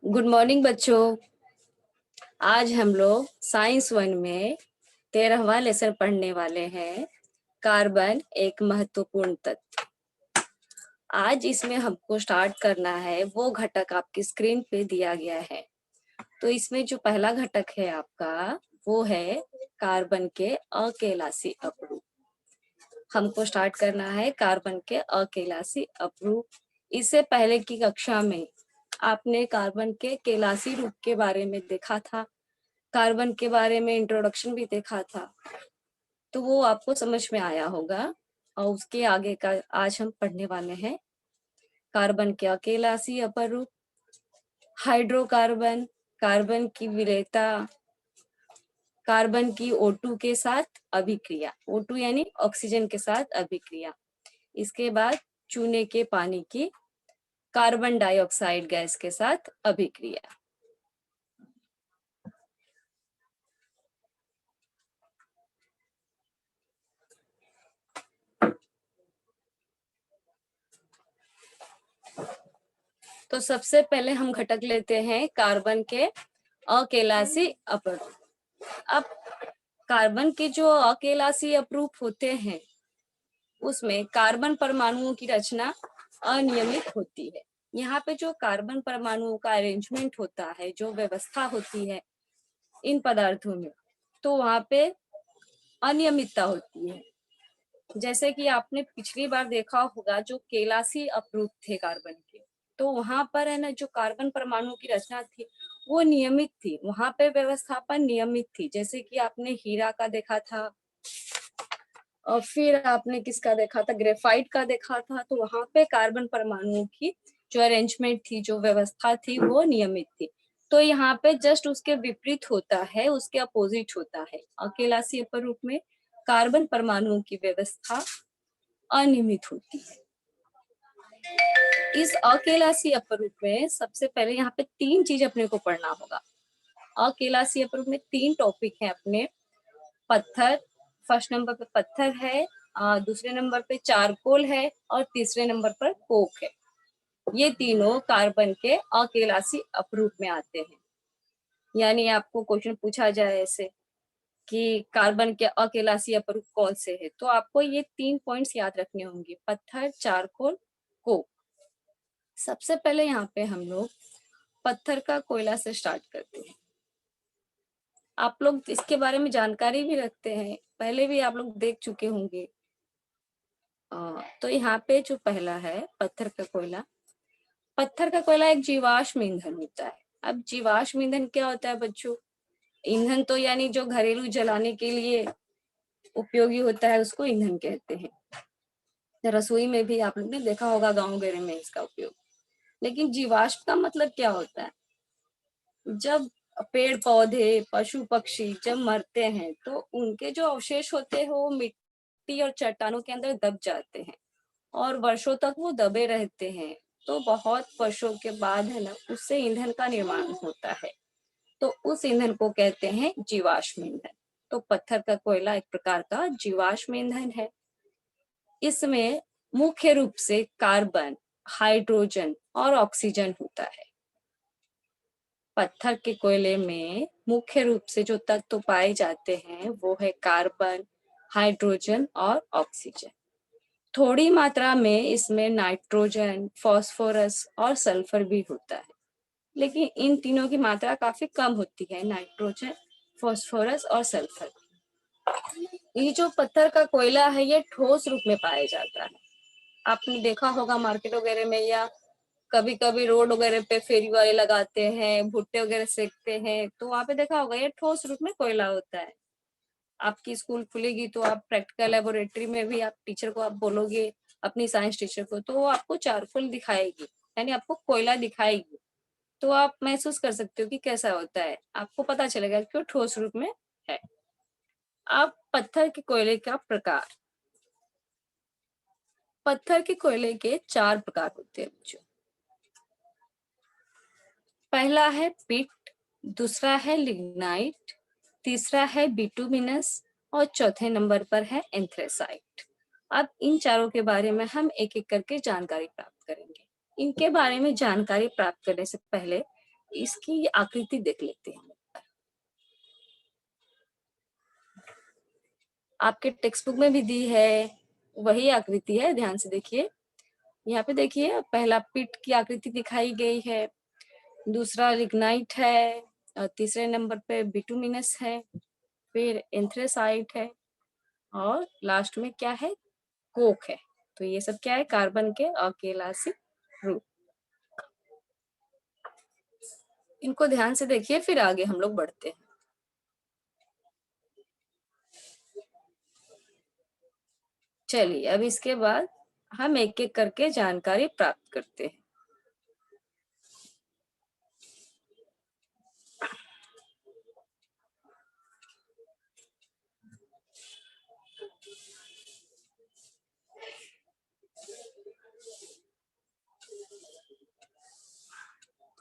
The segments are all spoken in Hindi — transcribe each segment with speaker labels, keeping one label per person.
Speaker 1: गुड मॉर्निंग बच्चों। आज हम लोग साइंस 1 में 13वां लेसन पढ़ने वाले हैं। कार्बन एक महत्वपूर्ण तत्व। आज इसमें हमको स्टार्ट करना है, वो घटक आपकी स्क्रीन पे दिया गया है। तो इसमें जो पहला घटक है आपका, वो है कार्बन के अकेलासी अपरूप। हमको स्टार्ट करना है कार्बन के अकेलासी अपरूप। इससे पहले की कक्षा में आपने कार्बन के केलासी रूप के बारे में देखा था, कार्बन के बारे में इंट्रोडक्शन भी देखा था, तो वो आपको समझ में आया होगा। और उसके आगे का आज हम पढ़ने वाले हैं कार्बन के अकेलासी अपर रूप, हाइड्रोकार्बन, कार्बन की विलेयता, कार्बन की O2 के साथ अभिक्रिया, O2 यानी ऑक्सीजन के साथ अभिक्रिया। इसके बाद चूने के पानी की कार्बन डाइऑक्साइड गैस के साथ अभिक्रिया। तो सबसे पहले हम घटक लेते हैं कार्बन के अकेलासी अपरूप। अब कार्बन के जो अकेलासी अपरूप होते हैं, उसमें कार्बन परमाणुओं की रचना अनियमित होती है। यहाँ पे जो कार्बन परमाणुओं का अरेंजमेंट होता है, जो व्यवस्था होती है इन पदार्थों में, तो वहां पे अनियमितता होती है। जैसे कि आपने पिछली बार देखा होगा, जो केलासी अपरूप थे कार्बन के, तो वहां पर है ना, जो कार्बन परमाणु की रचना थी वो नियमित थी, वहां पे व्यवस्थापन नियमित थी। जैसे कि आपने हीरा का देखा था, और फिर आपने किसका देखा था, ग्रेफाइट का देखा था। तो वहां पे कार्बन परमाणुओं की जो अरेंजमेंट थी, जो व्यवस्था थी, वो नियमित थी। तो यहाँ पे जस्ट उसके विपरीत होता है, उसके अपोजिट होता है। अकेलासी अपरूप में कार्बन परमाणुओं की व्यवस्था अनियमित होती है। इस अकेलासी अपरूप में सबसे पहले यहाँ पे 3 चीज अपने को पढ़ना होगा। अकेलासी अपरूप में 3 टॉपिक है अपने। पत्थर, फर्स्ट नंबर पे पत्थर है, दूसरे नंबर पे चारकोल है, और तीसरे नंबर पर कोक है। ये तीनों कार्बन के अकेलासी अपरूप में आते हैं। यानी आपको क्वेश्चन पूछा जाए ऐसे कि कार्बन के अकेलासी अपरूप कौन से है, तो आपको ये 3 पॉइंट्स याद रखने होंगे: पत्थर, चारकोल, कोक। सबसे पहले यहाँ पे हम लोग पत्थर का कोयला से स्टार्ट करते हैं। आप लोग इसके बारे में जानकारी भी रखते हैं, पहले भी आप लोग देख चुके होंगे। तो यहाँ पे जो पहला है पत्थर का कोयला। पत्थर का कोयला एक जीवाश्म ईंधन होता है। अब जीवाश्म ईंधन क्या होता है बच्चों? ईंधन तो यानी जो घरेलू जलाने के लिए उपयोगी होता है, उसको ईंधन कहते हैं। रसोई में भी आप लोग ने देखा होगा, गाँव वगैरह में इसका उपयोग। लेकिन जीवाश्म का मतलब क्या होता है? जब पेड़ पौधे, पशु पक्षी जब मरते हैं, तो उनके जो अवशेष होते हैं वो मिट्टी और चट्टानों के अंदर दब जाते हैं, और वर्षों तक वो दबे रहते हैं। तो बहुत वर्षों के बाद है ना, उससे ईंधन का निर्माण होता है। तो उस ईंधन को कहते हैं जीवाश्म ईंधन। तो पत्थर का कोयला एक प्रकार का जीवाश्म ईंधन है। इसमें मुख्य रूप से कार्बन, हाइड्रोजन और ऑक्सीजन होता है। पत्थर के कोयले में मुख्य रूप से जो तत्व पाए जाते हैं वो है कार्बन, हाइड्रोजन और ऑक्सीजन। थोड़ी मात्रा में इसमें नाइट्रोजन, फास्फोरस और सल्फर भी होता है, लेकिन इन तीनों की मात्रा काफी कम होती है, नाइट्रोजन, फास्फोरस और सल्फर। ये जो पत्थर का कोयला है, ये ठोस रूप में पाया जाता है। आपने देखा होगा मार्केट वगैरह में, या कभी कभी रोड वगैरह पे फेरी वाले लगाते हैं, भुट्टे वगैरह सेकते हैं, तो वहां पे देखा होगा ये ठोस रूप में कोयला होता है। आपकी स्कूल खुलेगी तो आप प्रैक्टिकल लेबोरेटरी में भी आप टीचर को आप बोलोगे, अपनी साइंस टीचर को, तो वो आपको चारकोल दिखाएगी, यानी आपको कोयला दिखाएगी। तो आप महसूस कर सकते हो कि कैसा होता है, आपको पता चलेगा कि वो ठोस रूप में है। अब पत्थर के कोयले का प्रकार। पत्थर के कोयले के 4 प्रकार होते हैं बच्चों। पहला है पिट, दूसरा है लिग्नाइट, तीसरा है बिटुमिनस, और चौथे नंबर पर है एंथ्रेसाइट। अब इन चारों के बारे में हम एक एक करके जानकारी प्राप्त करेंगे। इनके बारे में जानकारी प्राप्त करने से पहले इसकी आकृति देख लेते हैं। आपके टेक्स्ट बुक में भी दी है, वही आकृति है, ध्यान से देखिए। यहाँ पे देखिए पहला पिट की आकृति दिखाई गई है, दूसरा लिग्नाइट है, और तीसरे नंबर पे बिटुमिनस है, फिर एंथ्रेसाइट है, और लास्ट में क्या है, कोक है। तो ये सब क्या है, कार्बन के अकेलासी ग्रुप। इनको ध्यान से देखिए, फिर आगे हम लोग बढ़ते हैं। चलिए अब इसके बाद हम एक एक करके जानकारी प्राप्त करते हैं।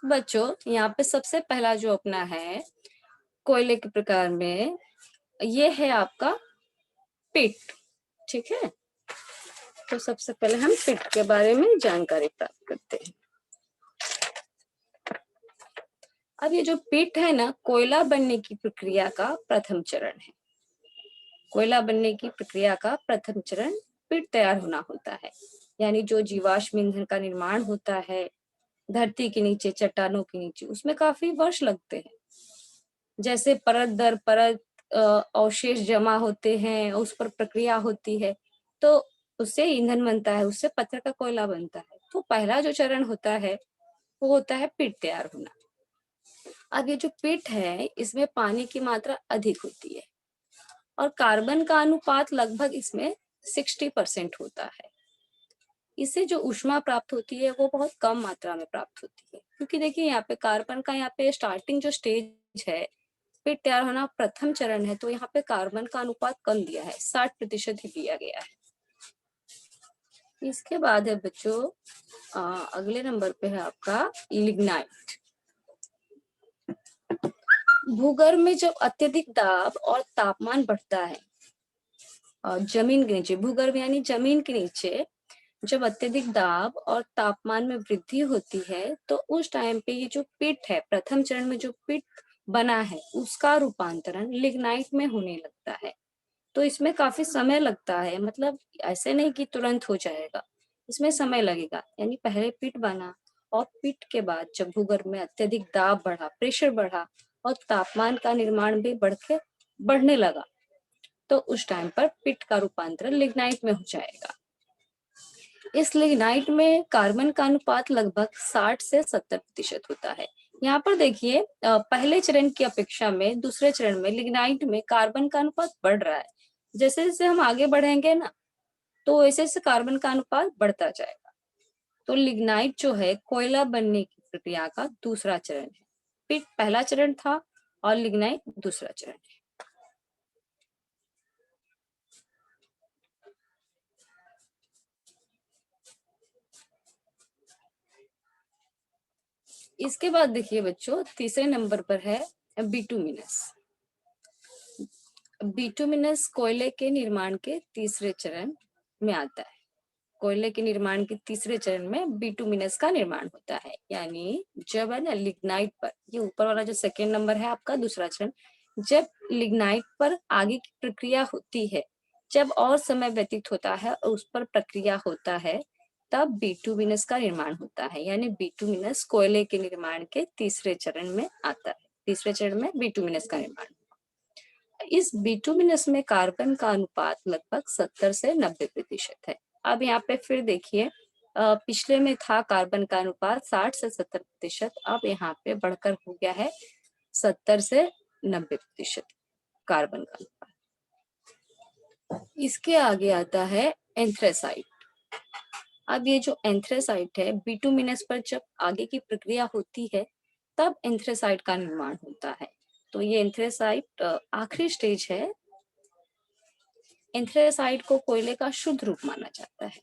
Speaker 1: बच्चों यहाँ पे सबसे पहला जो अपना है कोयले के प्रकार में, ये है आपका पिट। ठीक है, तो सबसे पहले हम पिट के बारे में जानकारी प्राप्त करते हैं। अब ये जो पिट है ना, कोयला बनने की प्रक्रिया का प्रथम चरण है। कोयला बनने की प्रक्रिया का प्रथम चरण पिट तैयार होना होता है, यानी जो जीवाश्म ईंधन का निर्माण होता है धरती के नीचे, चट्टानों के नीचे, उसमें काफी वर्ष लगते हैं। जैसे परत दर परत अवशेष जमा होते हैं, उस पर प्रक्रिया होती है, तो उससे ईंधन बनता है, उससे पत्थर का कोयला बनता है। तो पहला जो चरण होता है वो होता है पिट तैयार होना। अब ये जो पिट है इसमें पानी की मात्रा अधिक होती है और कार्बन का अनुपात लगभग इसमें 60% होता है। इससे जो ऊष्मा प्राप्त होती है वो बहुत कम मात्रा में प्राप्त होती है, क्योंकि देखिए यहाँ पे कार्बन का, यहाँ पे स्टार्टिंग जो स्टेज है, पिट तैयार होना प्रथम चरण है, तो यहाँ पे कार्बन का अनुपात कम दिया है, 60% ही दिया गया है। इसके बाद है बच्चों अगले नंबर पे है आपका लिग्नाइट। भूगर्भ में जब अत्यधिक दाब और तापमान बढ़ता है, जमीन के नीचे, भूगर्भ यानी जमीन के नीचे जब अत्यधिक दाब और तापमान में वृद्धि होती है, तो उस टाइम पे ये जो पिट है, प्रथम चरण में जो पिट बना है उसका रूपांतरण लिग्नाइट में होने लगता है। तो इसमें काफी समय लगता है, मतलब ऐसे नहीं कि तुरंत हो जाएगा, इसमें समय लगेगा। यानी पहले पिट बना और पिट के बाद जब भूगर्भ में अत्यधिक दाब बढ़ा, प्रेशर बढ़ा और तापमान का निर्माण भी बढ़ने लगा, तो उस टाइम पर पिट का रूपांतरण लिग्नाइट में हो जाएगा। इस लिग्नाइट में कार्बन का अनुपात लगभग 60 से 70% होता है। यहाँ पर देखिए पहले चरण की अपेक्षा में दूसरे चरण में लिग्नाइट में कार्बन का अनुपात बढ़ रहा है। जैसे जैसे हम आगे बढ़ेंगे ना, तो वैसे वैसे कार्बन का अनुपात बढ़ता जाएगा। तो लिग्नाइट जो है कोयला बनने की प्रक्रिया का दूसरा चरण है। पिट पहला चरण था और लिग्नाइट दूसरा चरण है। इसके बाद देखिए बच्चों तीसरे नंबर पर है बिटुमिनस। बिटुमिनस कोयले के निर्माण के तीसरे चरण में आता है। कोयले के निर्माण के तीसरे चरण में बिटुमिनस का निर्माण होता है, यानी जब है ना लिग्नाइट पर, ये ऊपर वाला जो सेकेंड नंबर है आपका दूसरा चरण, जब लिग्नाइट पर आगे की प्रक्रिया होती है, जब और समय व्यतीत होता है और उस पर प्रक्रिया होता है, तब बिटुमिनस का निर्माण होता है। यानी बिटुमिनस कोयले के निर्माण के तीसरे चरण में आता है। तीसरे चरण में बिटुमिनस का निर्माण। इस बिटुमिनस में कार्बन का अनुपात लगभग 70 से 90% है। अब यहाँ पे फिर देखिए पिछले में था कार्बन का अनुपात 60 से 70%, अब यहाँ पे बढ़कर हो गया है 70 से 90% कार्बन का अनुपात। इसके आगे आता है एंथ्रेसाइट। अब ये जो एंथ्रेसाइट है, बिटुमिनस पर जब आगे की प्रक्रिया होती है तब एंथ्रेसाइट का निर्माण होता है। तो ये एंथ्रेसाइट आखिरी स्टेज है। एंथ्रेसाइट को कोयले का शुद्ध रूप माना जाता है।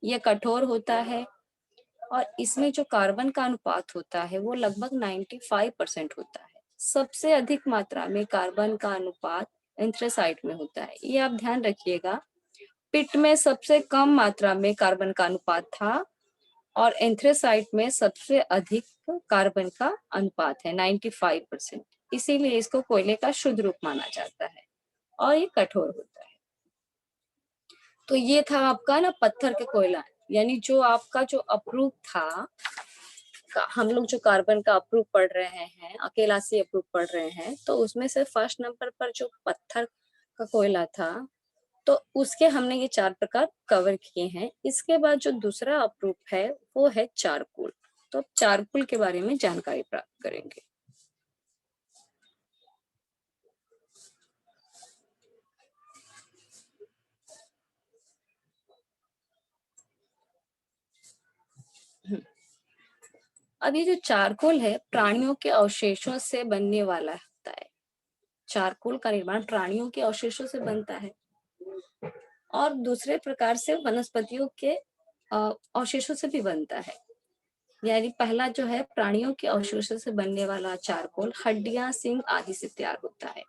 Speaker 1: यह कठोर होता है और इसमें जो कार्बन का अनुपात होता है वो लगभग 95% होता है। सबसे अधिक मात्रा में कार्बन का अनुपात एंथ्रेसाइट में होता है, ये आप ध्यान रखिएगा। पिट में सबसे कम मात्रा में कार्बन का अनुपात था और एंथ्रेसाइट में सबसे अधिक कार्बन का अनुपात है 95%। इसीलिए इसको कोयले का शुद्ध रूप माना जाता है और ये कठोर होता है। तो ये था आपका ना पत्थर के कोयला, यानी जो आपका जो अप्रूव था, हम लोग जो कार्बन का अप्रूव पढ़ रहे हैं, अकेला से अप्रूव पढ़ रहे हैं, तो उसमें से फर्स्ट नंबर पर जो पत्थर का कोयला था, तो उसके हमने ये 4 प्रकार कवर किए हैं। इसके बाद जो दूसरा अप्रूव है वो है चारकोल। तो अब चारकोल के बारे में जानकारी प्राप्त करेंगे। अब ये जो चारकोल है प्राणियों के अवशेषों से बनने वाला होता है। चारकोल का निर्माण प्राणियों के अवशेषों से बनता है और दूसरे प्रकार से वनस्पतियों के अवशेषों से भी बनता है। यानी पहला जो है प्राणियों के अवशेषों से बनने वाला चारकोल हड्डियां, सींग आदि से तैयार होता है।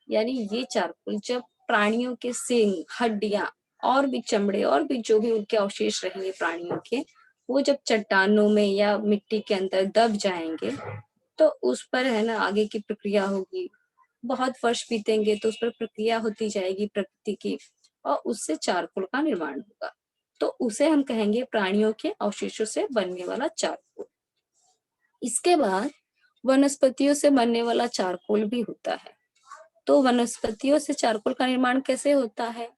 Speaker 1: यानी ये चारकोल जब प्राणियों के सींग, हड्डियां और भी चमड़े और भी जो भी उनके अवशेष रहेंगे प्राणियों के, वो जब चट्टानों में या मिट्टी के अंदर दब जाएंगे तो उस पर है ना आगे की प्रक्रिया होगी। बहुत वर्ष बीतेंगे तो उस पर प्रक्रिया होती जाएगी प्रकृति की और उससे चारकोल का निर्माण होगा। तो उसे हम कहेंगे प्राणियों के अवशेषों से बनने वाला चारकोल। इसके बाद वनस्पतियों से बनने वाला चारकोल भी होता है। तो वनस्पतियों से चारकोल का निर्माण कैसे होता है?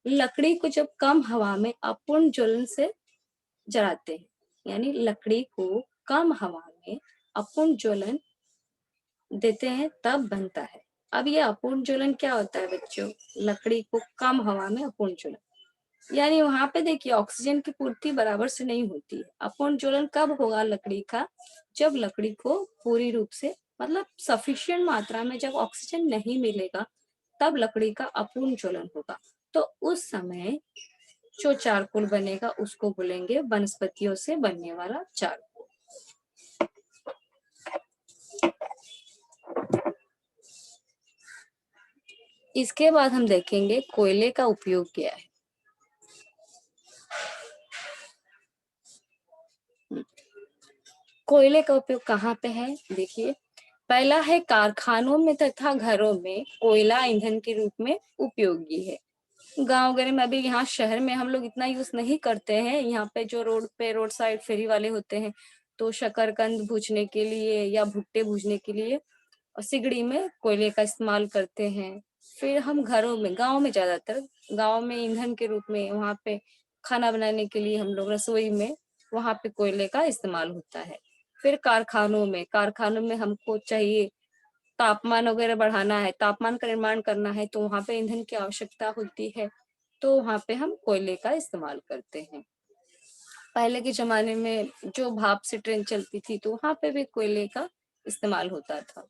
Speaker 1: लकड़ी को जब कम हवा में अपूर्ण ज्वलन से जलाते हैं, यानी लकड़ी को कम हवा में अपूर्ण ज्वलन देते हैं तब बनता है। अब ये अपूर्ण ज्वलन क्या होता है बच्चों? लकड़ी को कम हवा में अपूर्ण ज्वलन, यानी वहां पे देखिए ऑक्सीजन की पूर्ति बराबर से नहीं होती है। अपूर्ण ज्वलन कब होगा लकड़ी का? जब लकड़ी को पूरी रूप से मतलब सफिशिएंट मात्रा में जब ऑक्सीजन नहीं मिलेगा तब लकड़ी का अपूर्ण ज्वलन होगा। तो उस समय जो चारकोल बनेगा उसको बोलेंगे वनस्पतियों से बनने वाला चारकोल। इसके बाद हम देखेंगे कोयले का उपयोग क्या है। कोयले का उपयोग कहाँ पे है? देखिए, पहला है कारखानों में तथा घरों में कोयला ईंधन के रूप में उपयोगी है। गांव वगैरह में, अभी यहाँ शहर में हम लोग इतना यूज नहीं करते हैं। यहाँ पे जो रोड साइड फेरी वाले होते हैं तो शकरकंद भूजने के लिए या भुट्टे भूजने के लिए और सिगड़ी में कोयले का इस्तेमाल करते हैं। फिर हम घरों में, गांव में ज्यादातर, गांव में ईंधन के रूप में वहां पे खाना बनाने के लिए हम लोग रसोई में वहां पे कोयले का इस्तेमाल होता है। फिर कारखानों में हमको चाहिए तापमान वगैरह बढ़ाना है, तापमान का निर्माण करना है तो वहां पे ईंधन की आवश्यकता होती है, तो वहां पे हम कोयले का इस्तेमाल करते हैं। पहले के जमाने में जो भाप से ट्रेन चलती थी तो वहां पे भी कोयले का इस्तेमाल होता था।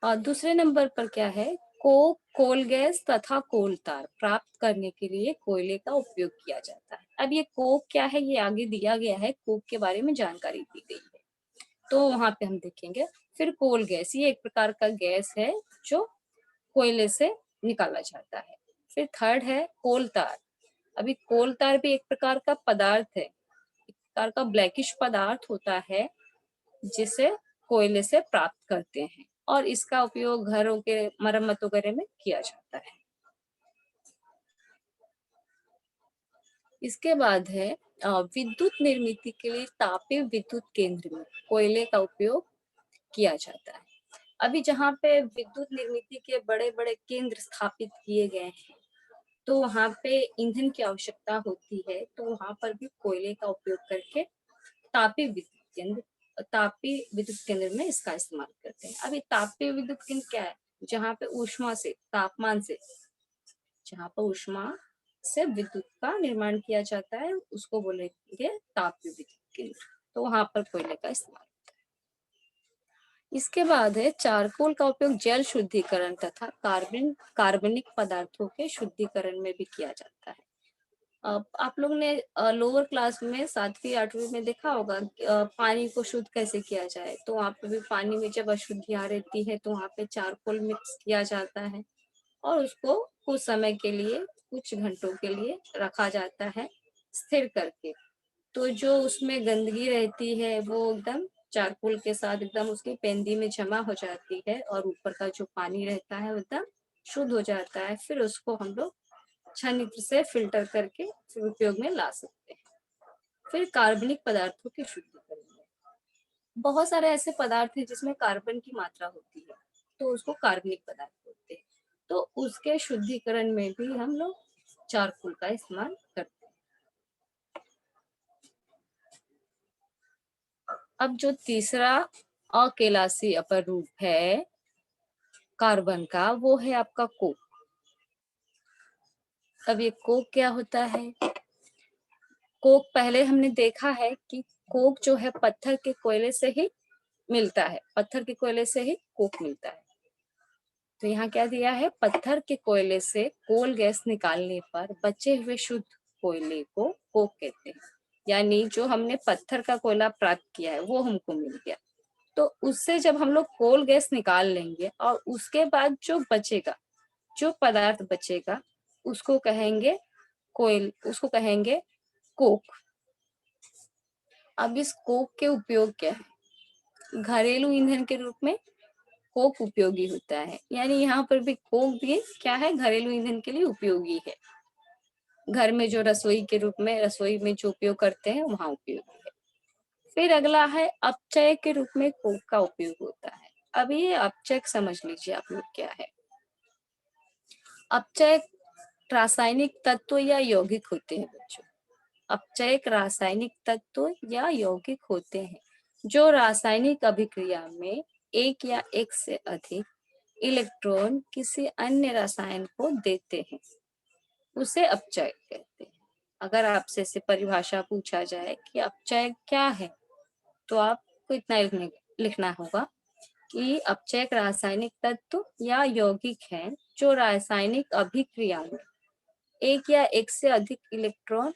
Speaker 1: और दूसरे नंबर पर क्या है? कोल गैस तथा कोल तार प्राप्त करने के लिए कोयले का उपयोग किया जाता है। अब ये कोक क्या है ये आगे दिया गया है, कोक के बारे में जानकारी दी गई है तो वहां पे हम देखेंगे। फिर कोल गैस, ये एक प्रकार का गैस है जो कोयले से निकाला जाता है। फिर थर्ड है कोल तार। अभी कोल तार भी एक प्रकार का पदार्थ है, एक प्रकार का ब्लैकिश पदार्थ होता है जिसे कोयले से प्राप्त करते हैं और इसका उपयोग घरों के मरम्मत वगैरह में किया जाता है। इसके बाद है विद्युत निर्मित के लिए तापीय विद्युत केंद्र में कोयले का उपयोग किया जाता है। अभी जहाँ पे विद्युत निर्मित के बड़े बड़े केंद्र स्थापित किए गए हैं तो वहां पे ईंधन की आवश्यकता होती है, तो वहां पर भी कोयले का उपयोग करके तापीय विद्युत केंद्र में इसका इस्तेमाल करते हैं। अभी तापीय विद्युत केंद्र क्या है? जहाँ पे ऊष्मा से, तापमान से, जहाँ पर ऊष्मा से विद्युत का निर्माण किया जाता है उसको बोलेंगे तापीय विद्युत केंद्र। तो वहां पर कोयले का इस्तेमाल। इसके बाद है चारकोल का उपयोग जल शुद्धिकरण तथा कार्बनिक पदार्थों के शुद्धिकरण में भी किया जाता है। आप लोग ने लोअर क्लास में 7वीं 8वीं में देखा होगा पानी को शुद्ध कैसे किया जाए। तो वहाँ पे भी पानी में जब अशुद्धियाँ रहती है तो वहाँ पे चारकोल मिक्स किया जाता है और उसको कुछ समय के लिए, कुछ घंटों के लिए रखा जाता है स्थिर करके। तो जो उसमें गंदगी रहती है वो एकदम चारकोल के साथ एकदम उसकी पेंदी में जमा हो जाती है और ऊपर का जो पानी रहता है वो एकदम शुद्ध हो जाता है। फिर उसको हम लोग छाननी से फिल्टर करके फिर उपयोग में ला सकते हैं। फिर कार्बनिक पदार्थों की शुद्धिकरण में बहुत सारे ऐसे पदार्थ हैं जिसमें कार्बन की मात्रा होती है, तो उसको कार्बनिक पदार्थ बोलते हैं। तो उसके शुद्धिकरण में भी हम लोग चारकोल का इस्तेमाल करते हैं। अब जो तीसरा अकेलासी अपर रूप है कार्बन का, वो है आपका कोक। अब ये कोक क्या होता है? कोक पहले हमने देखा है कि कोक जो है पत्थर के कोयले से ही मिलता है, पत्थर के कोयले से ही कोक मिलता है। तो यहाँ क्या दिया है, पत्थर के कोयले से कोल गैस निकालने पर बचे हुए शुद्ध कोयले को कोक कहते हैं। यानी जो हमने पत्थर का कोयला प्राप्त किया है वो हमको मिल गया, तो उससे जब हम लोग कोल गैस निकाल लेंगे और उसके बाद जो बचेगा, जो पदार्थ बचेगा उसको कहेंगे उसको कहेंगे कोक। अब इस कोक के उपयोग क्या है? घरेलू ईंधन के रूप में कोक उपयोगी होता है। यानी यहाँ पर भी कोक भी क्या है, घरेलू ईंधन के लिए उपयोगी है। घर में जो रसोई के रूप में, रसोई में जो उपयोग करते हैं वहां उपयोगी है। फिर अगला है अपचय के रूप में कोक का उपयोग होता है। अब ये अपचय समझ लीजिए आप लोग क्या है। अपचय रासायनिक तत्व या यौगिक होते हैं बच्चों। अपचय रासायनिक तत्व या यौगिक होते हैं जो रासायनिक अभिक्रिया में एक या एक से अधिक इलेक्ट्रॉन किसी अन्य रसायन को देते हैं, उसे अपचय कहते हैं। अगर आपसे इसे परिभाषा पूछा जाए कि अपचय क्या है, तो आपको इतना लिखना होगा कि अपचय रासायनिक तत्व या यौगिक है जो रासायनिक अभिक्रिया में एक या एक से अधिक इलेक्ट्रॉन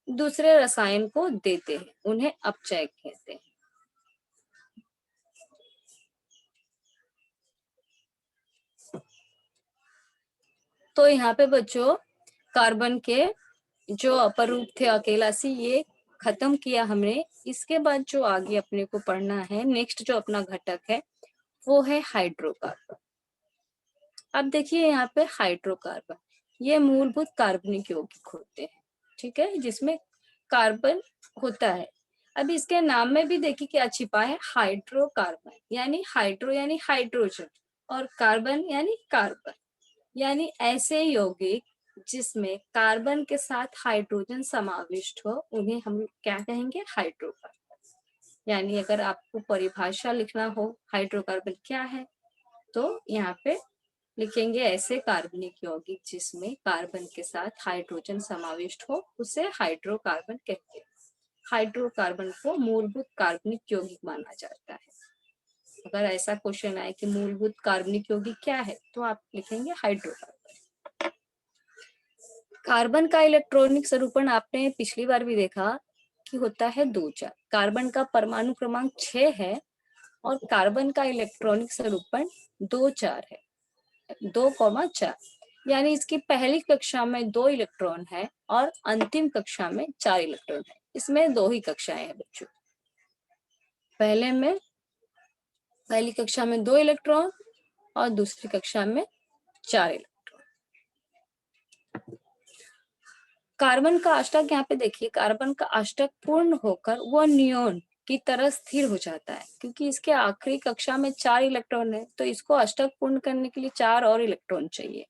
Speaker 1: दूसरे रसायन को देते हैं, उन्हें अपचय कहते हैं। तो यहाँ पे बच्चों कार्बन के जो अपर रूप थे अकेलासी, ये खत्म किया हमने। इसके बाद जो आगे अपने को पढ़ना है, नेक्स्ट जो अपना घटक है वो है हाइड्रोकार्बन। अब देखिए यहाँ पे हाइड्रोकार्बन, ये मूलभूत कार्बनिक यौगिक होते हैं, ठीक है, जिसमें कार्बन होता है। अब इसके नाम में भी देखिए क्या छिपा है, हाइड्रोकार्बन। यानी हाइड्रो यानी हाइड्रोजन और कार्बन यानी कार्बन, यानी ऐसे यौगिक जिसमें कार्बन के साथ हाइड्रोजन समाविष्ट हो उन्हें हम क्या कहेंगे, हाइड्रोकार्बन। यानी अगर आपको परिभाषा लिखना हो हाइड्रोकार्बन क्या है, तो यहाँ पे लिखेंगे ऐसे कार्बनिक यौगिक जिसमें कार्बन के साथ हाइड्रोजन समाविष्ट हो, उसे हाइड्रोकार्बन कहते हैं। हाइड्रोकार्बन को मूलभूत कार्बनिक यौगिक माना जाता है। अगर ऐसा क्वेश्चन आए कि मूलभूत कार्बनिक यौगिक क्या है, तो आप लिखेंगे हाइड्रोकार्बन। कार्बन का इलेक्ट्रॉनिक स्वरूपण आपने पिछली बार भी देखा कि होता है 2-4। कार्बन का परमाणु क्रमांक 6 है और कार्बन का इलेक्ट्रॉनिक स्वरूपण 2-4 है, 2,4। यानी इसकी पहली कक्षा में 2 इलेक्ट्रॉन है और अंतिम कक्षा में 4 इलेक्ट्रॉन है। इसमें 2 ही कक्षाएं हैं बच्चों। पहली कक्षा में 2 इलेक्ट्रॉन और दूसरी कक्षा में 4 इलेक्ट्रॉन। कार्बन का अष्टक यहाँ पे देखिए, कार्बन का अष्टक पूर्ण होकर वो नियोन की तरह स्थिर हो जाता है, क्योंकि इसके आखिरी कक्षा में 4 इलेक्ट्रॉन है, तो इसको अष्टक पूर्ण करने के लिए 4 और इलेक्ट्रॉन चाहिए।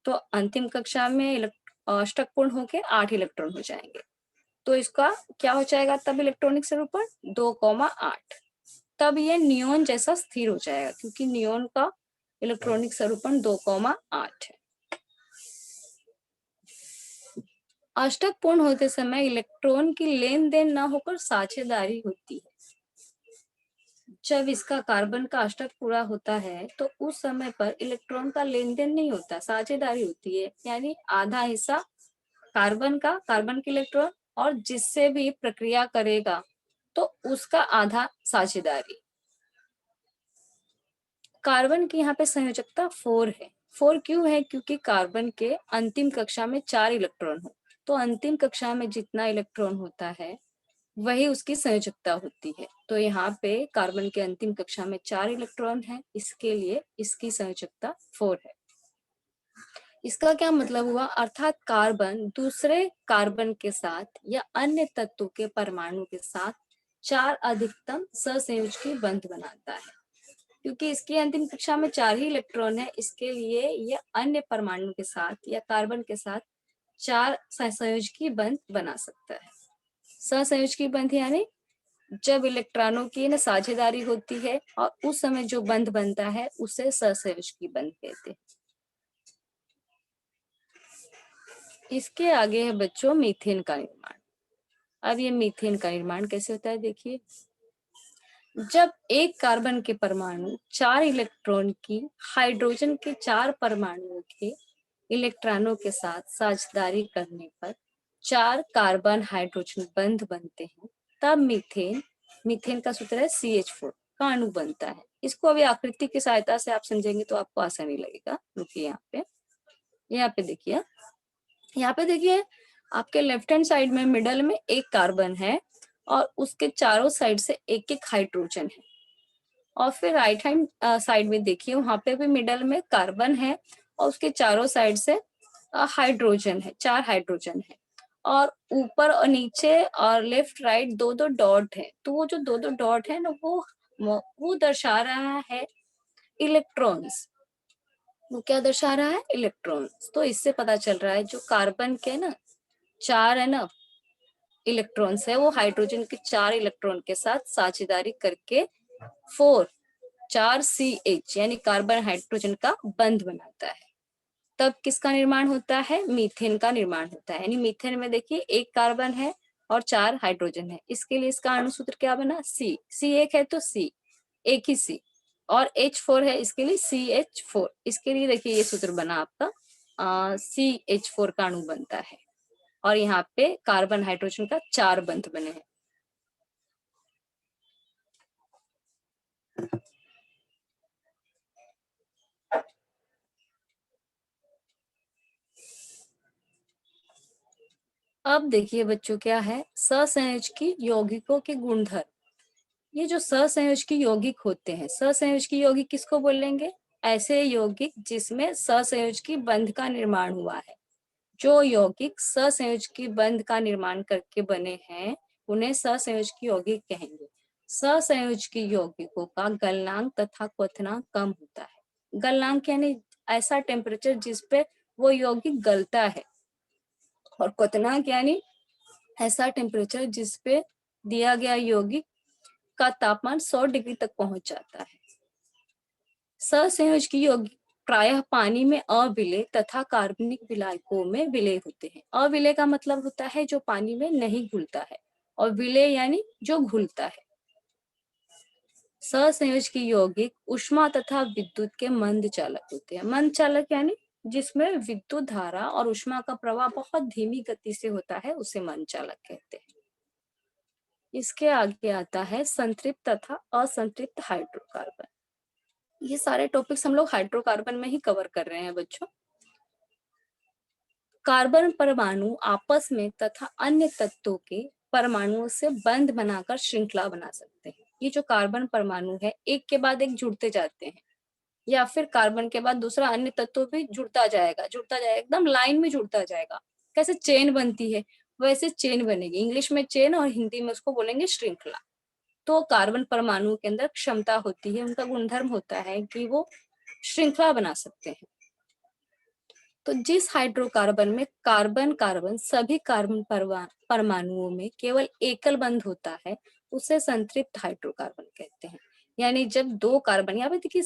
Speaker 1: तो अंतिम कक्षा में अष्टक पूर्ण होके 8 इलेक्ट्रॉन हो जाएंगे। तो इसका क्या हो जाएगा तब इलेक्ट्रॉनिक स्वरूपण 2,8। तब ये नियोन जैसा स्थिर हो जाएगा, क्योंकि नियोन का इलेक्ट्रॉनिक स्वरूपण 2,8 है। अष्टक पूर्ण होते समय इलेक्ट्रॉन की लेन देन ना होकर साझेदारी होती है। जब इसका कार्बन का अष्टक पूरा होता है तो उस समय पर इलेक्ट्रॉन का लेन देन नहीं होता, साझेदारी होती है। यानी आधा हिस्सा कार्बन के इलेक्ट्रॉन, और जिससे भी प्रक्रिया करेगा तो उसका आधा साझेदारी। कार्बन की यहाँ पे संयोजकता 4 है। 4 क्यों है? क्योंकि कार्बन के अंतिम कक्षा में 4 इलेक्ट्रॉन हो, तो अंतिम कक्षा में जितना इलेक्ट्रॉन होता है वही उसकी संयोजकता होती है। तो यहाँ पे कार्बन के अंतिम कक्षा में 4 इलेक्ट्रॉन है, इसके लिए इसकी संयोजकता 4 है। इसका क्या मतलब हुआ, अर्थात कार्बन दूसरे कार्बन के साथ या अन्य तत्वों के परमाणु के साथ 4 अधिकतम सहसंयोजकी बंध बनाता है। क्योंकि इसकी अंतिम कक्षा में 4 ही इलेक्ट्रॉन है, इसके लिए यह अन्य परमाणु के साथ या कार्बन के साथ 4 सहसंयोजकी बंध बना सकता है। सहसंयोजकी बंध यानी जब इलेक्ट्रॉनों की ना साझेदारी होती है और उस समय जो बंध बनता है उसे सहसंयोजकी बंध कहते हैं। इसके आगे है बच्चों मीथेन का निर्माण। अब ये मीथेन का निर्माण कैसे होता है, देखिए। जब एक कार्बन के परमाणु 4 इलेक्ट्रॉन की हाइड्रोजन के 4 परमाणुओं के इलेक्ट्रॉनों के साथ साझेदारी करने पर 4 कार्बन हाइड्रोजन बंध बनते हैं, तब मीथेन का सूत्र है CH4 का अणु बनता है। इसको अभी आकृति की सहायता से आप समझेंगे तो आपको आसानी लगेगा। रुकिए यहाँ पे देखिए, यहाँ पे देखिए आपके लेफ्ट हैंड साइड में मिडल में एक कार्बन है और उसके चारों साइड से एक एक हाइड्रोजन है। और फिर राइट हैंड साइड में देखिए, वहां पे भी मिडल में कार्बन है और उसके चारों साइड से हाइड्रोजन है, 4 हाइड्रोजन है। और ऊपर और नीचे और लेफ्ट राइट 2-2 डॉट है। तो वो जो 2-2 डॉट है ना, वो दर्शा रहा है इलेक्ट्रॉन्स। वो क्या दर्शा रहा है, इलेक्ट्रॉन्स। तो इससे पता चल रहा है जो कार्बन के ना 4 है ना इलेक्ट्रॉन्स है, वो हाइड्रोजन के 4 इलेक्ट्रॉन के साथ साझेदारी करके 4CH यानी कार्बन हाइड्रोजन का बंध बनाता है। तब किसका निर्माण होता है, मीथेन का निर्माण होता है। यानी मीथेन में देखिए एक कार्बन है और 4 हाइड्रोजन है। इसके लिए इसका अणु सूत्र क्या बना, C एक है तो C, एक ही C। और H4 है, इसके लिए CH4। इसके लिए देखिए ये सूत्र बना आपका CH4 का अणु बनता है। और यहाँ पे कार्बन हाइड्रोजन का 4 बंध बने हैं। अब देखिए बच्चों क्या है, सहसंयोजकी यौगिकों के गुणधर्म। ये जो सहसंयोजकी यौगिक होते हैं, सहसंयोजकी यौगिक किसको बोलेंगे, ऐसे यौगिक जिसमें सहसंयोजकी बंध का निर्माण हुआ है। जो यौगिक सहसंयोजकी बंध का निर्माण करके बने हैं उन्हें सहसंयोजकी यौगिक कहेंगे। सहसंयोजकी यौगिकों का गलनांक तथा क्वथनांक कम होता है। गलनांक यानी ऐसा टेम्परेचर जिसपे वो यौगिक गलता है, और क्वथनांक यानी ऐसा टेम्परेचर जिसपे दिया गया यौगिक का तापमान 100 डिग्री तक पहुंच जाता है। सहसंयोजकी यौगिक प्रायः पानी में अविलेय तथा कार्बनिक विलायकों में विलेय होते हैं। अविलेय का मतलब होता है जो पानी में नहीं घुलता है, और विलेय यानी जो घुलता है। सहसंयोजकी यौगिक ऊष्मा तथा विद्युत के मंद चालक होते हैं। मंद चालक यानी जिसमें विद्युत धारा और ऊष्मा का प्रवाह बहुत धीमी गति से होता है, उसे मंद चालक कहते हैं। इसके आगे आता है संतृप्त तथा असंतृप्त हाइड्रोकार्बन। ये सारे टॉपिक्स हम लोग हाइड्रोकार्बन में ही कवर कर रहे हैं बच्चों। कार्बन परमाणु आपस में तथा अन्य तत्वों के परमाणुओं से बंध बनाकर श्रृंखला बना सकते हैं। ये जो कार्बन परमाणु है एक के बाद एक जुड़ते जाते हैं, या फिर कार्बन के बाद दूसरा अन्य तत्व भी जुड़ता जाएगा, एकदम लाइन में जुड़ता जाएगा। कैसे चेन बनती है वैसे चेन बनेगी। इंग्लिश में चेन और हिंदी में उसको बोलेंगे श्रृंखला। तो कार्बन परमाणु के अंदर क्षमता होती है, उनका गुणधर्म होता है कि वो श्रृंखला बना सकते हैं। तो जिस हाइड्रोकार्बन में कार्बन कार्बन सभी कार्बन परमाणुओं में केवल एकल बंध होता है, उसे संतृप्त हाइड्रोकार्बन कहते हैं। यानी जब 2 कार्बन, यहाँ पे देखिए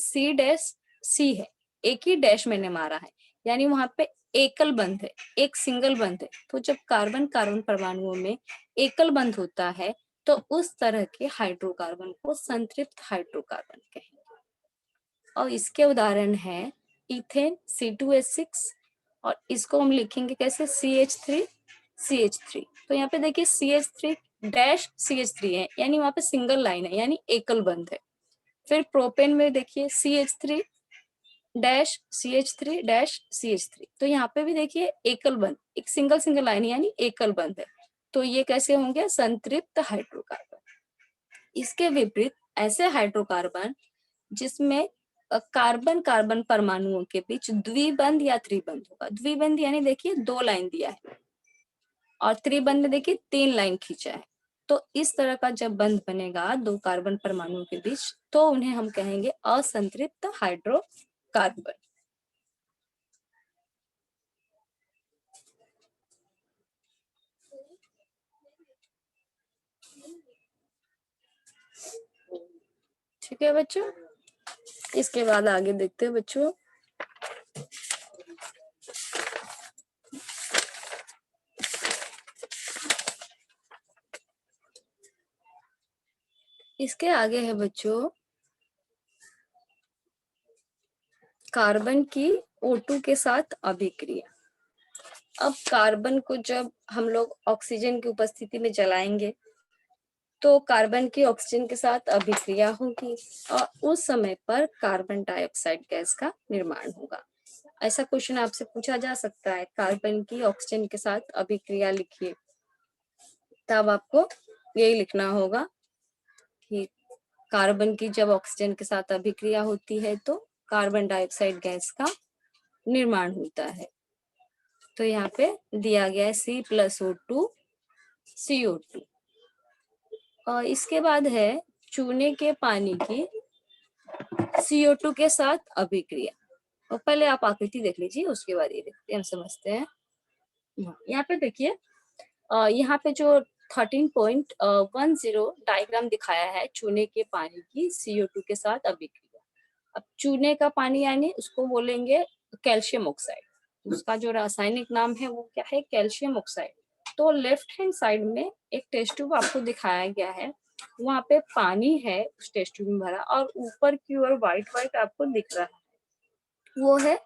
Speaker 1: C है, एक ही डैश मैंने मारा है, यानी वहां पे एकल बंध है, एक सिंगल बंध है। तो जब कार्बन कार्बन परमाणुओं में एकल बंध होता है तो उस तरह के हाइड्रोकार्बन को संतृप्त हाइड्रोकार्बन कहेंगे। और इसके उदाहरण है इथेन C2H6, और इसको हम लिखेंगे कैसे, CH3 तो यहाँ पे देखिए CH3 डैश CH3 है, यानी वहां पे सिंगल लाइन है, यानी एकल बंध है। फिर प्रोपेन में देखिए CH3 dash CH3 dash CH3, तो यहाँ पे भी देखिए एकल बंध, एक सिंगल लाइन यानी एकल बंध है। तो ये कैसे होंगे? संतृप्त हाइड्रोकार्बन। इसके विपरीत ऐसे हाइड्रोकार्बन जिसमें कार्बन कार्बन परमाणुओं के बीच द्विबंध या त्रिबंध होगा। द्विबंध यानी देखिए 2 लाइन दिया है और त्रिबंध में देखिए 3 लाइन खींचा है। तो इस तरह का जब बंध बनेगा 2 कार्बन परमाणुओं के बीच, तो उन्हें हम कहेंगे असंतृप्त हाइड्रोकार्बन। ठीक है बच्चों, इसके बाद आगे देखते हैं बच्चों। इसके आगे है बच्चों कार्बन की O2 के साथ अभिक्रिया। अब कार्बन को जब हम लोग ऑक्सीजन की उपस्थिति में जलाएंगे तो कार्बन की ऑक्सीजन के साथ अभिक्रिया होगी और उस समय पर कार्बन डाइऑक्साइड गैस का निर्माण होगा। ऐसा क्वेश्चन आपसे पूछा जा सकता है, कार्बन की ऑक्सीजन के साथ अभिक्रिया लिखिए। तब आपको यही लिखना होगा कि कार्बन की जब ऑक्सीजन के साथ अभिक्रिया होती है तो कार्बन डाइऑक्साइड गैस का निर्माण होता है। तो यहाँ पे दिया गया है C+O2 CO2। और इसके बाद है चूने के पानी की CO2 के साथ अभिक्रिया। और पहले आप आकृति देख लीजिए, उसके बाद ये देखते हैं, हम समझते हैं। यहाँ पे देखिए, यहाँ पे जो 13.10 डायग्राम दिखाया है चूने के पानी की CO2 के साथ अभिक्रिया। अब चूने का पानी यानी उसको बोलेंगे कैल्शियम ऑक्साइड। उसका जो रासायनिक नाम है वो क्या है? Calcium oxide. तो लेफ्ट हैंड साइड में एक टेस्ट ट्यूब आपको दिखाया गया है, वहां पे पानी है उस टेस्ट ट्यूब में भरा और ऊपर की ओर व्हाइट व्हाइट आपको दिख रहा है, वो है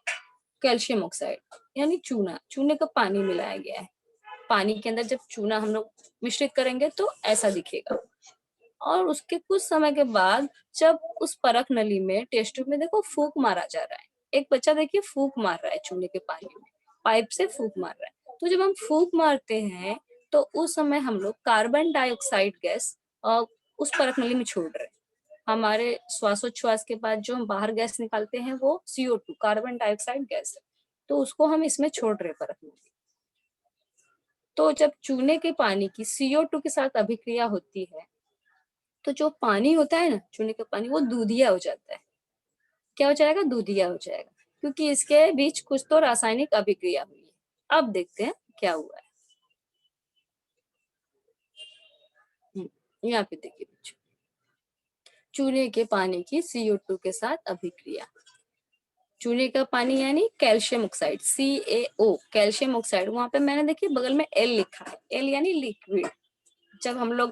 Speaker 1: कैल्शियम ऑक्साइड यानी चूना। चूने का पानी मिलाया गया है। पानी के अंदर जब चूना हम लोग मिश्रित करेंगे तो ऐसा दिखेगा। और उसके कुछ समय के बाद जब उस परख नली में टेस्ट ट्यूब में देखो फूंक मारा जा रहा है, एक बच्चा देखिए फूंक मार रहा है चूने के पानी में, पाइप से फूंक मार रहा है। तो जब हम फूंक मारते हैं तो उस समय हम लोग कार्बन डाइऑक्साइड गैस उस परख नली में छोड़ रहे हैं। हमारे श्वासोच्छ्वास के बाद जो हम बाहर गैस निकालते हैं वो CO2 कार्बन डाइऑक्साइड गैस है, तो उसको हम इसमें छोड़ रहे परख नली। तो जब चूने के पानी की CO2 के साथ अभिक्रिया होती है तो जो पानी होता है ना, चूने का पानी, वो दूधिया हो जाता है। क्या हो जाएगा? दूधिया हो जाएगा, क्योंकि इसके बीच कुछ तो रासायनिक अभिक्रिया हुई है। अब देखते हैं क्या हुआ है। यहाँ पे देखिए बच्चों, चूने के पानी की CO2 के साथ अभिक्रिया। चूने का पानी यानी calcium oxide CaO, calcium oxide. वहां पे मैंने देखिए बगल में L लिखा है, L यानी लिक्विड। जब हम लोग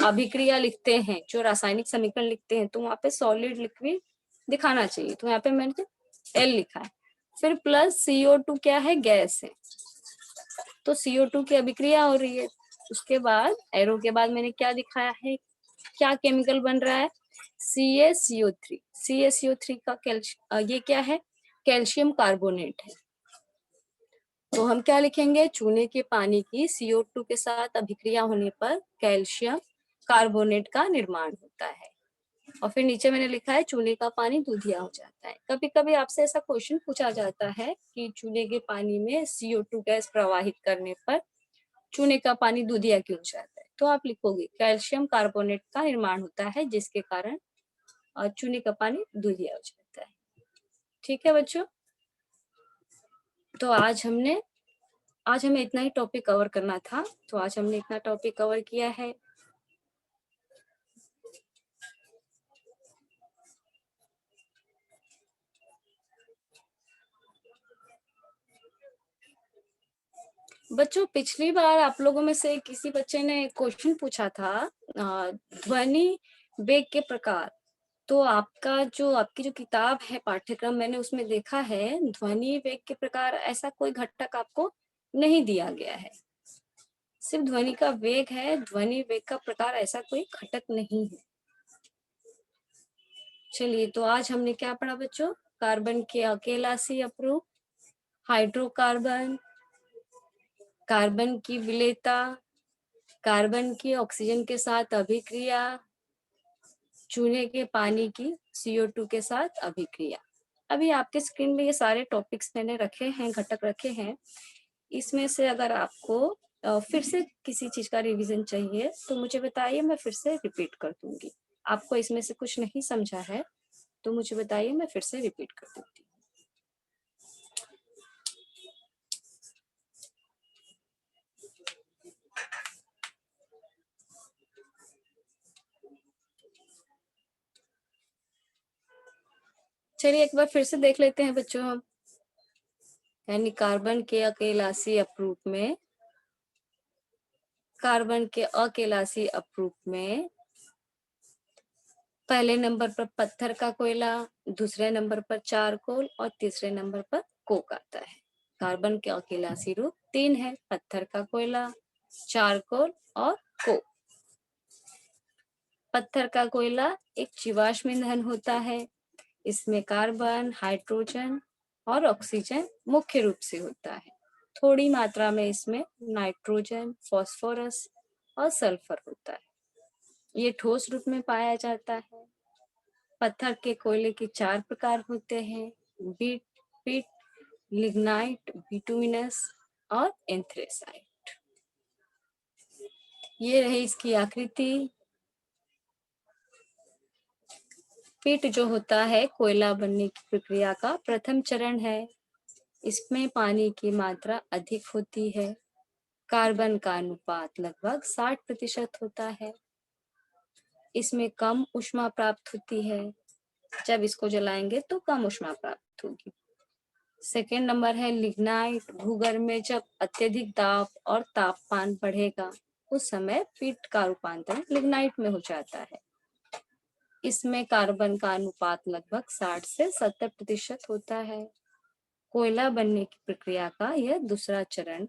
Speaker 1: अभिक्रिया लिखते हैं, जो रासायनिक समीकरण लिखते हैं, तो वहां पे सॉलिड लिक्विड दिखाना चाहिए, तो यहाँ पे मैंने L लिखा है। फिर प्लस CO2 क्या है? गैस है, तो CO2 की अभिक्रिया हो रही है। उसके बाद एरो के बाद मैंने क्या दिखाया है, क्या केमिकल बन रहा है? CaCO3। CaCO3 का ये क्या है? कैल्शियम कार्बोनेट है। तो हम क्या लिखेंगे? चूने के पानी की CO2 के साथ अभिक्रिया होने पर कैल्शियम कार्बोनेट का निर्माण होता है। और फिर नीचे मैंने लिखा है चूने का पानी दूधिया हो जाता है। कभी कभी आपसे ऐसा क्वेश्चन पूछा जाता है कि चूने के पानी में CO2 गैस प्रवाहित करने पर चूने का पानी दूधिया क्यों हो जाता है, तो आप लिखोगे कैल्शियम कार्बोनेट का निर्माण होता है जिसके कारण चूने का पानी दूधिया हो जाता है। ठीक है बच्चों, तो आज हमें इतना ही टॉपिक कवर करना था, तो आज हमने इतना टॉपिक कवर किया है। बच्चों पिछली बार आप लोगों में से किसी बच्चे ने क्वेश्चन पूछा था ध्वनि वेग के प्रकार। तो आपकी जो किताब है पाठ्यक्रम, मैंने उसमें देखा है ध्वनि वेग के प्रकार ऐसा कोई घटक आपको नहीं दिया गया है, सिर्फ ध्वनि का वेग है। ध्वनि वेग का प्रकार ऐसा कोई घटक नहीं है। चलिए, तो आज हमने क्या पढ़ा बच्चों? कार्बन के अकेला C अप्रूव, हाइड्रोकार्बन, कार्बन की विलेयता, कार्बन की ऑक्सीजन के साथ अभिक्रिया, चूने के पानी की CO2 के साथ अभिक्रिया। अभी आपके स्क्रीन में ये सारे टॉपिक्स मैंने रखे हैं, घटक रखे हैं। इसमें से अगर आपको फिर से किसी चीज का रिवीजन चाहिए तो मुझे बताइए, मैं फिर से रिपीट कर दूंगी। आपको इसमें से कुछ नहीं समझा है तो मुझे बताइए, मैं फिर से रिपीट कर दूंगी। चलिए एक बार फिर से देख लेते हैं बच्चों हम। यानी कार्बन के अकेलासी अपरूप में, कार्बन के अकेलासी अपरूप में पहले नंबर पर पत्थर का कोयला, दूसरे नंबर पर चारकोल और तीसरे नंबर पर कोक आता है। कार्बन के अकेलासी रूप 3 है, पत्थर का कोयला, चारकोल और कोक। पत्थर का कोयला एक जीवाश्म ईंधन होता है। इसमें कार्बन, हाइड्रोजन और ऑक्सीजन मुख्य रूप से होता है। थोड़ी मात्रा में इसमें नाइट्रोजन, फास्फोरस और सल्फर होता है। ये ठोस रूप में पाया जाता है। पत्थर के कोयले के 4 प्रकार होते हैं, बीट, पिट, लिग्नाइट, बिटुमिनस और एंथ्रेसाइट। ये रही इसकी आकृति। पिट जो होता है कोयला बनने की प्रक्रिया का प्रथम चरण है। इसमें पानी की मात्रा अधिक होती है। कार्बन का अनुपात लगभग 60% होता है। इसमें कम ऊष्मा प्राप्त होती है। जब इसको जलाएंगे तो कम ऊष्मा प्राप्त होगी। सेकेंड नंबर है लिग्नाइट। भूगर्भ में जब अत्यधिक दाब और तापमान बढ़ेगा उस समय पिट का रूपांतरण लिग्नाइट में हो जाता है। इसमें कार्बन का अनुपात लगभग 60 से 70% होता है। कोयला बनने की प्रक्रिया का यह दूसरा चरण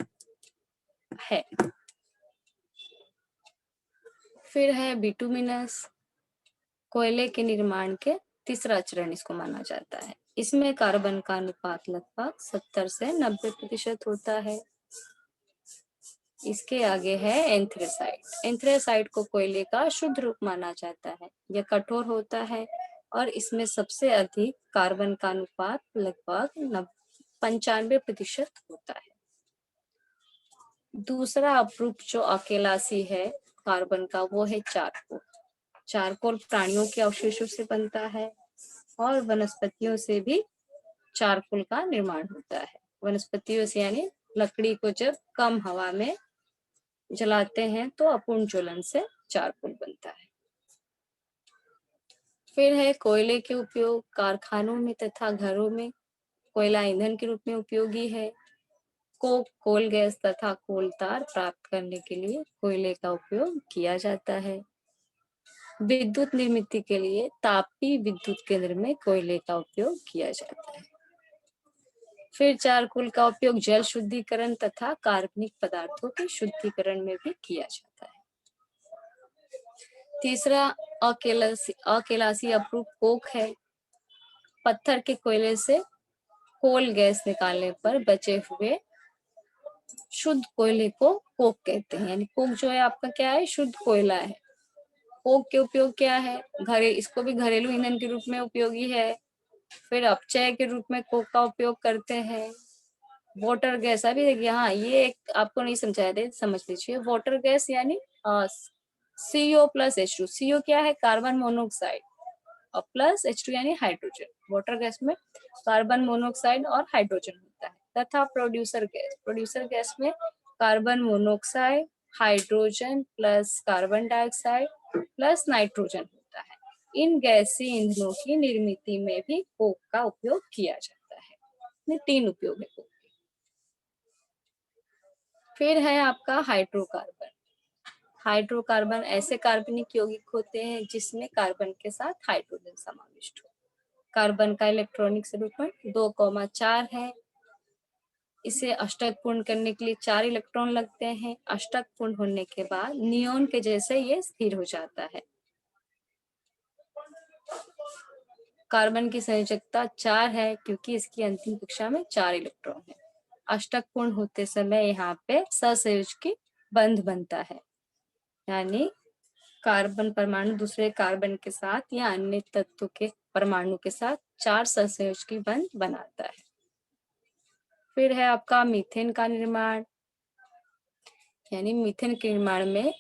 Speaker 1: है। फिर है बिटुमिनस। कोयले के निर्माण के तीसरा चरण इसको माना जाता है। इसमें कार्बन का अनुपात लगभग 70 से 90% होता है। इसके आगे है एंथ्रेसाइट। एंथ्रेसाइट को कोयले का शुद्ध रूप माना जाता है। यह कठोर होता है और इसमें सबसे अधिक कार्बन का अनुपात लगभग 95% होता है। दूसरा अपरूप जो अकेलासी है कार्बन का वो है चारकोल। चारकोल प्राणियों के अवशेषों से बनता है और वनस्पतियों से भी चारकोल का निर्माण होता है। वनस्पतियों से यानी लकड़ी को जब कम हवा में जलाते हैं तो अपूर्ण ज्वलन से चारकोल बनता है। फिर है कोयले के उपयोग। कारखानों में तथा घरों में कोयला ईंधन के रूप में उपयोगी है। कोक, कोल गैस तथा कोल तार प्राप्त करने के लिए कोयले का उपयोग किया जाता है। विद्युत निर्मित के लिए तापीय विद्युत केंद्र में कोयले का उपयोग किया जाता है। फिर चारकोल का उपयोग जल शुद्धिकरण तथा कार्बनिक पदार्थों के शुद्धिकरण में भी किया जाता है। तीसरा अकेलासी अपरूप कोक है। पत्थर के कोयले से कोल गैस निकालने पर बचे हुए शुद्ध कोयले को कोक कहते हैं। यानी कोक जो है आपका क्या है, शुद्ध कोयला है। कोक के उपयोग क्या है, इसको भी घरेलू ईंधन के रूप में उपयोगी है। फिर अपचय के रूप में कोक का उपयोग करते हैं। वाटर गैस, अभी देखिए, हाँ ये एक आपको नहीं समझाया थे, समझ लीजिए। वाटर गैस यानी CO+H2। CO क्या है, कार्बन मोनोऑक्साइड, और +H2 यानी हाइड्रोजन। वाटर गैस में कार्बन मोनोऑक्साइड और हाइड्रोजन होता है। तथा प्रोड्यूसर गैस में carbon monoxide, hydrogen plus carbon dioxide plus nitrogen होता है। इन गैसीय ईंधनों की निर्मित में भी कोक का उपयोग किया जाता है। इसमें 3 उपयोग है कोक। फिर है आपका हाइड्रोकार्बन। हाइड्रोकार्बन ऐसे कार्बनिक यौगिक होते हैं जिसमें कार्बन के साथ हाइड्रोजन समाविष्ट हो। कार्बन का इलेक्ट्रॉनिक स्वरूपण 2,4 है। इसे अष्टक पूर्ण करने के लिए 4 इलेक्ट्रॉन लगते हैं। अष्टक पूर्ण होने के बाद नियोन के जैसे ये स्थिर हो जाता है। कार्बन की संयोजकता 4 है क्योंकि इसकी अंतिम कक्षा में 4 इलेक्ट्रॉन है। अष्टक पूर्ण होते समय यहाँ पे सहसंयोजकी बंध बनता है। यानी कार्बन परमाणु दूसरे कार्बन के साथ या अन्य तत्व के परमाणु के साथ 4 सहसंयोजकी बंध बनाता है। फिर है आपका मीथेन का निर्माण, यानी मीथेन के निर्माण में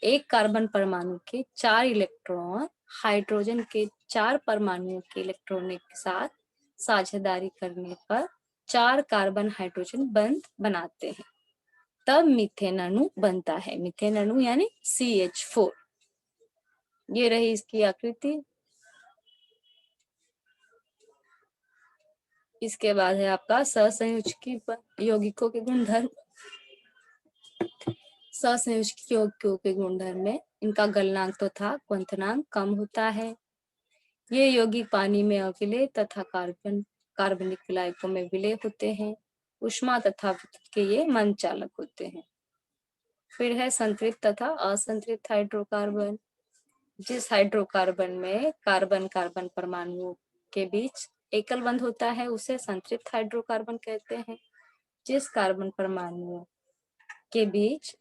Speaker 1: एक कार्बन परमाणु के 4 इलेक्ट्रॉन हाइड्रोजन के 4 परमाणुओं के इलेक्ट्रॉनों के साथ साझेदारी करने पर 4 कार्बन हाइड्रोजन बंध बनाते हैं, तब मीथेन अणु बनता है। मीथेन अणु यानी CH4। ये रही इसकी आकृति। इसके बाद है आपका सहसंयोजकी यौगिकों के गुणधर्म। सहसंयोजकी यौगिकों के गुणधर्म में इनका गलनांक तथा क्वथनांक कम होता है। ये यौगिक पानी में अविलेय तथा कार्बनिक विलायकों में विलेय होते हैं। ऊष्मा तथा विद्युत के ये मंद चालक होते हैं। फिर है संतृप्त तथा असंतृप्त हाइड्रोकार्बन। जिस हाइड्रोकार्बन में कार्बन कार्बन परमाणुओं के बीच एकल बंध होता है उसे संतृप्त हाइड्रोकार्बन कहते हैं। जिस कार्बन परमाणुओं के बीच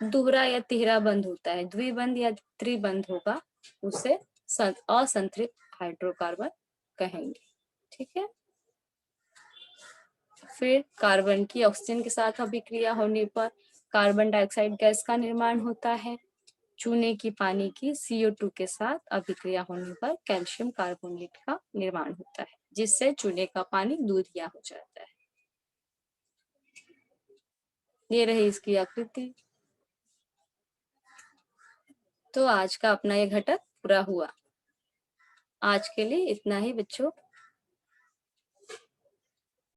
Speaker 1: दोहरा या तिहरा बंध होता है, द्विबंध या त्रिबंध होगा, उसे असंतृप्त हाइड्रोकार्बन कहेंगे। ठीक है। फिर कार्बन की ऑक्सीजन के साथ अभिक्रिया होने पर कार्बन डाइऑक्साइड गैस का निर्माण होता है। चूने की पानी की CO2 के साथ अभिक्रिया होने पर कैल्शियम कार्बोनेट का निर्माण होता है, जिससे चूने का पानी दूधिया हो जाता है। ये रही इसकी आकृति। तो आज का अपना ये घटक पूरा हुआ। आज के लिए इतना ही बच्चों।